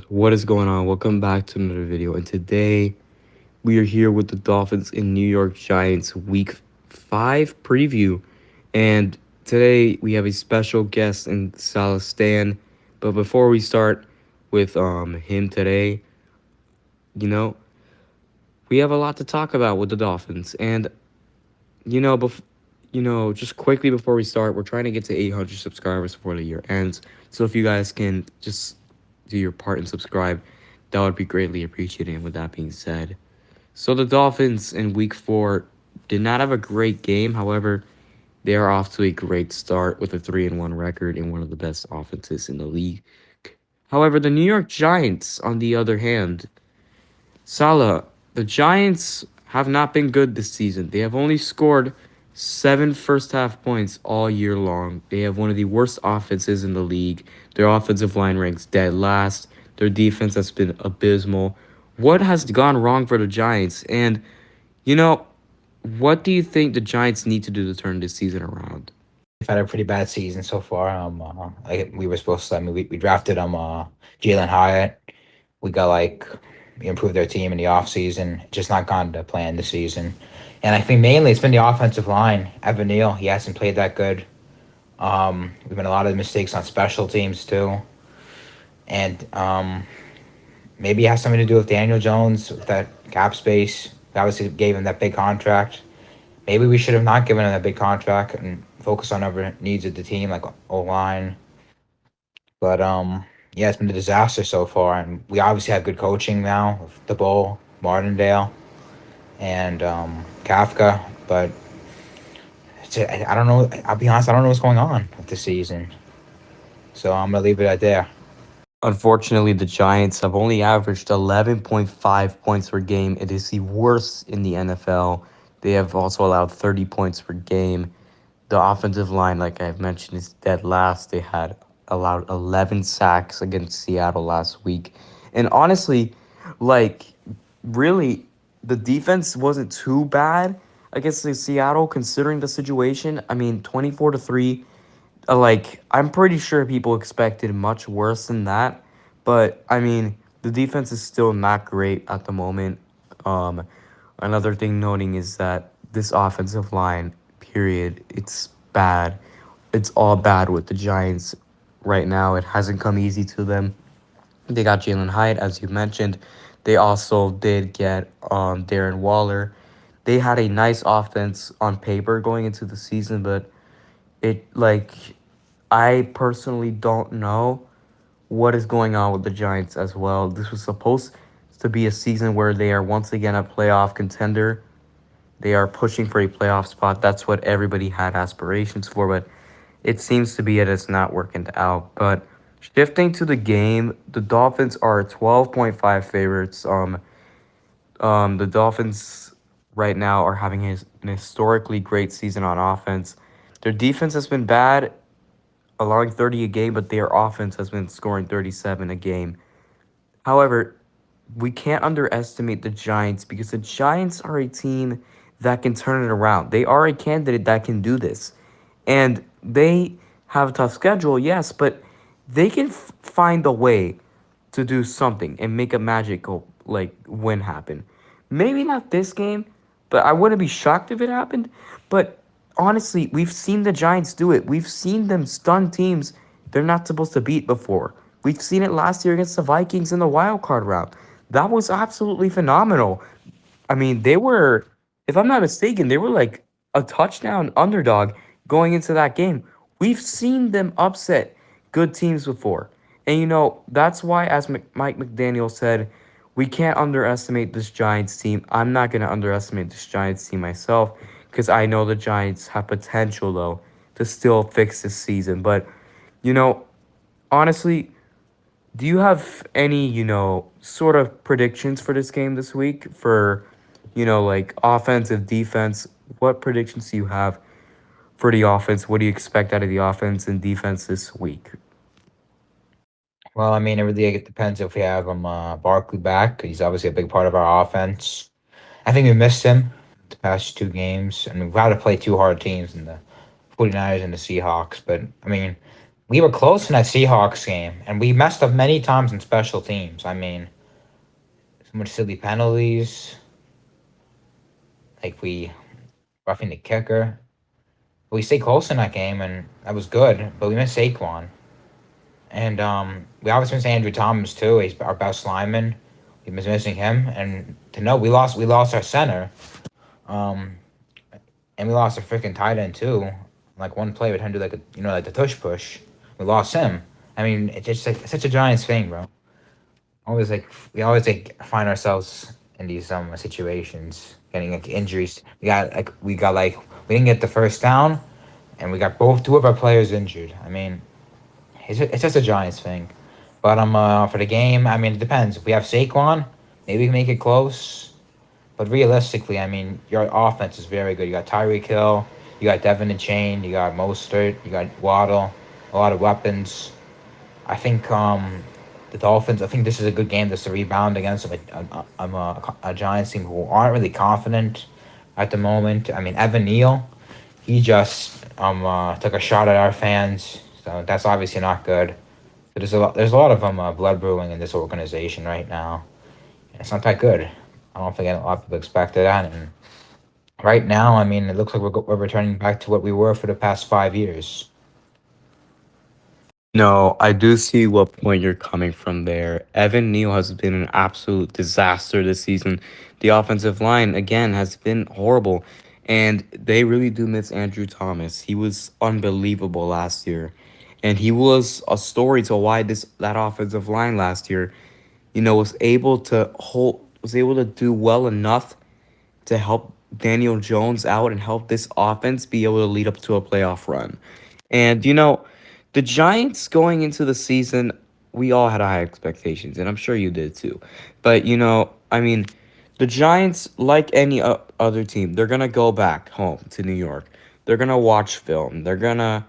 What is going on? Welcome back to another video. And today we are here with the Dolphins and New York Giants Week 5 preview. And today we have a special guest in Salah Stan. But before we start with him today, you know, we have a lot to talk about with the Dolphins. And just quickly before we start, we're trying to get to 800 subscribers before the year ends. So if you guys can just do your part and subscribe, that would be greatly appreciated. And with that being said, so the Dolphins in Week 4 did not have a great game. However, they are off to a great start with a 3-1 record and one of the best offenses in the league. However, the New York Giants, on the other hand, Salah, the Giants have not been good this season. They have only scored 7 first half points all year long. They have one of the worst offenses in the league. Their offensive line ranks dead last. Their defense has been abysmal. What has gone wrong for the Giants? And, you know, what do you think the Giants need to do to turn this season around? We've had a pretty bad season so far. Like we were supposed to. I mean, we drafted Jalen Hyatt. We got we improved our team in the off season. Just not gone to plan this season. And I think mainly it's been the offensive line. Evan Neal, he hasn't played that good. We've been a lot of mistakes on special teams too, and maybe it has something to do with Daniel Jones with that cap space. We obviously gave him that big contract. Maybe we should have not given him that big contract and focus on other needs of the team, like O line. But yeah, it's been a disaster so far, and we obviously have good coaching now with the Bull, Martindale, and Kafka. But I don't know. I'll be honest. I don't know what's going on with the season. So I'm gonna leave it at there. Unfortunately, the Giants have only averaged 11.5 points per game. It is the worst in the NFL. They have also allowed 30 points per game. The offensive line, like I've mentioned, is dead last. They had allowed 11 sacks against Seattle last week. And honestly, like, really, the defense wasn't too bad against the Seattle considering the situation. I mean, 24 to 3, I'm pretty sure people expected much worse than that, but I mean the defense is still not great at the moment. Um, Another thing noting is that this offensive line, period, it's bad. It's all bad with the Giants right now. It hasn't come easy to them. They got Jalen Hyatt, as you mentioned. They also did get Darren Waller. They had a nice offense on paper going into the season, but it like I personally don't know what is going on with the Giants as well. This was supposed to be a season where they are once again a playoff contender. They are pushing for a playoff spot. That's what everybody had aspirations for, but it seems to be it's not working out. But shifting to the game, the Dolphins are 12.5 favorites. The Dolphins right now are having an historically great season on offense. Their defense has been bad, allowing 30 a game, but their offense has been scoring 37 a game. However, we can't underestimate the Giants because the Giants are a team that can turn it around. They are a candidate that can do this. And they have a tough schedule, yes, but they can find a way to do something and make a magical win happen. Maybe not this game, but I wouldn't be shocked if it happened. But honestly, we've seen the Giants do it. We've seen them stun teams they're not supposed to beat before. We've seen it last year against the Vikings in the wild card round. That was absolutely phenomenal. I mean, they were, if I'm not mistaken, they were like a touchdown underdog going into that game. We've seen them upset good teams before. And that's why, as Mike McDaniel said, we can't underestimate this Giants team. I'm not going to underestimate this Giants team myself because I know the Giants have potential, though, to still fix this season. But, you know, honestly, do you have any, sort of predictions for this game this week for, like offensive, defense? What predictions do you have for the offense? What do you expect out of the offense and defense this week? Well, I mean, it really depends if we have Barkley back. He's obviously a big part of our offense. I think we missed him the past two games, and we've had to play two hard teams in the 49ers and the Seahawks. But I mean, we were close in that Seahawks game, and we messed up many times in special teams. I mean, so much silly penalties, like we roughing the kicker. But we stayed close in that game, and that was good. But we missed Saquon, and we obviously missed Andrew Thomas too. He's our best lineman. We was missing him, and to know we lost our center, um, and we lost our freaking tight end too. Like one play, we had to do like like the tush push. We lost him. I mean, it's just like it's such a Giants thing, bro. Always like we always like find ourselves in these situations, getting like injuries. We got like we didn't get the first down, and we got both two of our players injured. I mean, it's just a Giants thing. But for the game, I mean, it depends. If we have Saquon, maybe we can make it close. But realistically, I mean, your offense is very good. You got Tyreek Hill, you got Devin and Chain, you got Mostert, you got Waddle, a lot of weapons. I think the Dolphins. I think this is a good game just to rebound against a Giants team who aren't really confident at the moment. I mean, Evan Neal, he just took a shot at our fans, so that's obviously not good. So there's a lot of blood brewing in this organization right now. And it's not that good. I don't think a lot of people expected that. And right now, I mean, it looks like we're returning back to what we were for the past 5 years. No, I do see what point you're coming from there. Evan Neal has been an absolute disaster this season. The offensive line, again, has been horrible. And they really do miss Andrew Thomas. He was unbelievable last year. And he was a story to why that offensive line last year, was able to do well enough to help Daniel Jones out and help this offense be able to lead up to a playoff run. And the Giants going into the season, we all had high expectations, and I'm sure you did too. But I mean, the Giants, like any other team, they're gonna go back home to New York. They're gonna watch film. They're gonna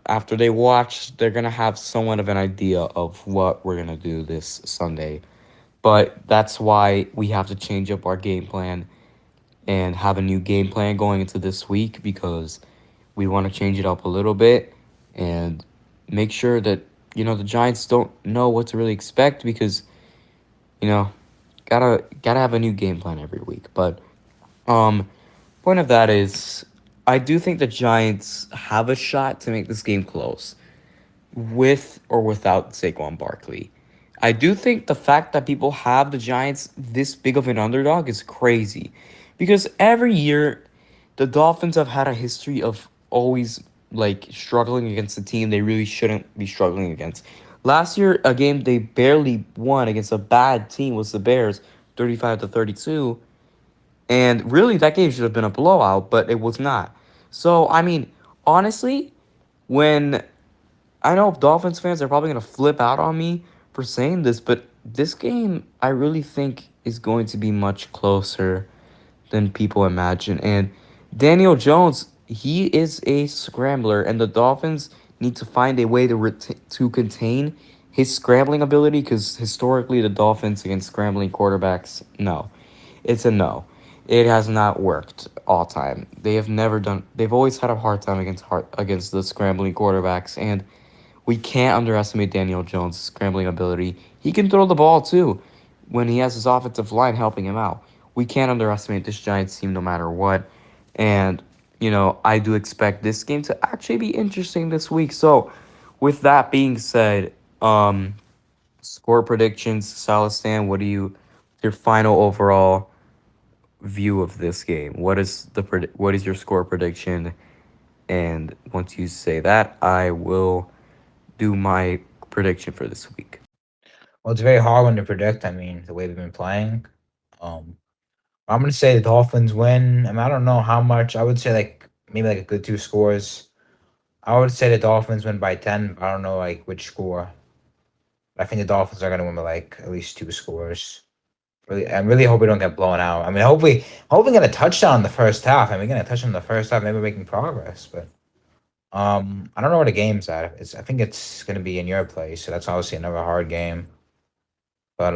after they watch, they're gonna have somewhat of an idea of what we're gonna do this Sunday. But that's why we have to change up our game plan and have a new game plan going into this week because we want to change it up a little bit and make sure that the Giants don't know what to really expect because you know gotta have a new game plan every week. But um, point of that is, I do think the Giants have a shot to make this game close with or without Saquon Barkley. I do think the fact that people have the Giants this big of an underdog is crazy because every year the Dolphins have had a history of always like struggling against a team they really shouldn't be struggling against. Last year, a game they barely won against a bad team was the Bears, 35-32, and really that game should have been a blowout, but it was not. So, I mean, honestly, when I know Dolphins fans are probably going to flip out on me for saying this, but this game I really think is going to be much closer than people imagine. And Daniel Jones, he is a scrambler, and the Dolphins need to find a way to contain his scrambling ability because historically the Dolphins against scrambling quarterbacks, no, it's a no. It has not worked all time. They have never done. They've always had a hard time against the scrambling quarterbacks, and we can't underestimate Daniel Jones' scrambling ability. He can throw the ball too when he has his offensive line helping him out. We can't underestimate this Giants team no matter what. And, I do expect this game to actually be interesting this week. So, with that being said, score predictions, Salistan, your final overall view of this game? What is your score prediction? And once you say that, I will do my prediction for this week. Well, it's very hard one to predict. I mean, the way we've been playing. Um, I'm gonna say the Dolphins win. I mean, I don't know how much. I would say like maybe like a good two scores. I would say the Dolphins win by 10. But I don't know like which score. I think the Dolphins are gonna win by like at least two scores. Really, I really hope we don't get blown out. I mean, hopefully get a touchdown in the first half. I mean, getting a touchdown in the first half, maybe making progress. But I don't know where the game's at. I think it's gonna be in your place, so that's obviously another hard game. But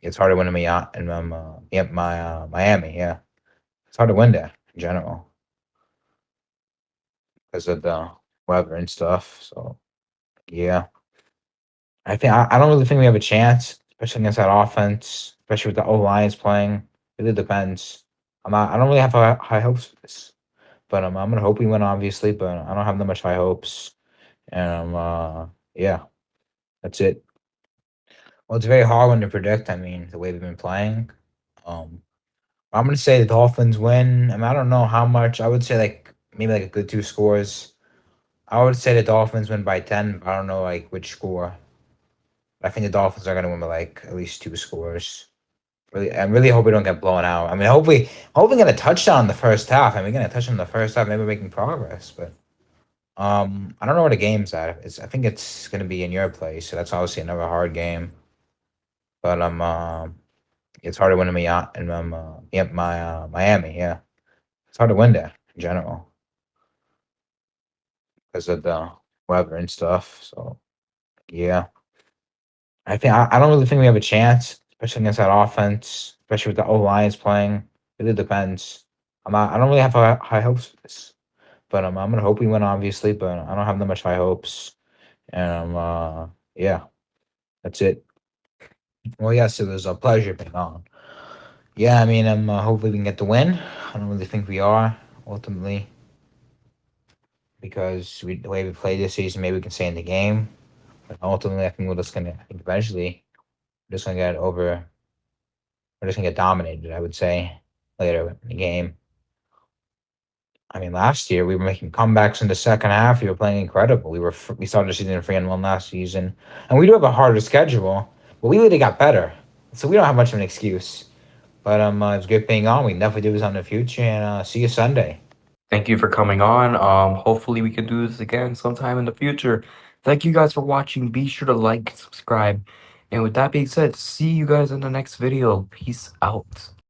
it's hard to win in Miami. Yeah, it's hard to win there in general because of the weather and stuff. So yeah, I don't really think we have a chance, especially against that offense, especially with the O Lions playing. It really depends. I don't really have high hopes for this, but I'm gonna hope we win, obviously. But I don't have that much high hopes, and yeah, that's it. Well, it's very hard one to predict. I mean, the way we've been playing. Um, I'm gonna say the Dolphins win. I mean, I don't know how much. I would say like maybe like a good 2 scores. I would say the Dolphins win by 10. But I don't know like which score. I think the Dolphins are gonna win by like at least 2 scores. Really, I really hope we don't get blown out. I mean, hopefully get a touchdown in the first half. I mean, we get a touchdown in the first half. Maybe we're making progress, but I don't know where the game's at. I think it's gonna be in your place, so that's obviously another hard game. But it's hard to win in Miami. Yeah, it's hard to win there in general because of the weather and stuff. So yeah, I don't really think we have a chance, especially against that offense, especially with the O Lions playing. It really depends. I don't really have high hopes for this, but I'm gonna hope we win, obviously. But I don't have that much high hopes, and yeah, that's it. Well, yes, it was a pleasure being on. Yeah, I mean, hopefully we can get the win. I don't really think we are ultimately because the way we played this season, maybe we can stay in the game. But ultimately, I think we're just gonna. I think eventually we're just gonna get over. We're just gonna get dominated. I would say later in the game. I mean, last year we were making comebacks in the second half. We were playing incredible. We started the season 3-1 last season, and we do have a harder schedule, but we really got better. So we don't have much of an excuse. But it's good being on. We can definitely do this on the future, and see you Sunday. Thank you for coming on. Hopefully we can do this again sometime in the future. Thank you guys for watching. Be sure to like, subscribe. And with that being said, see you guys in the next video. Peace out.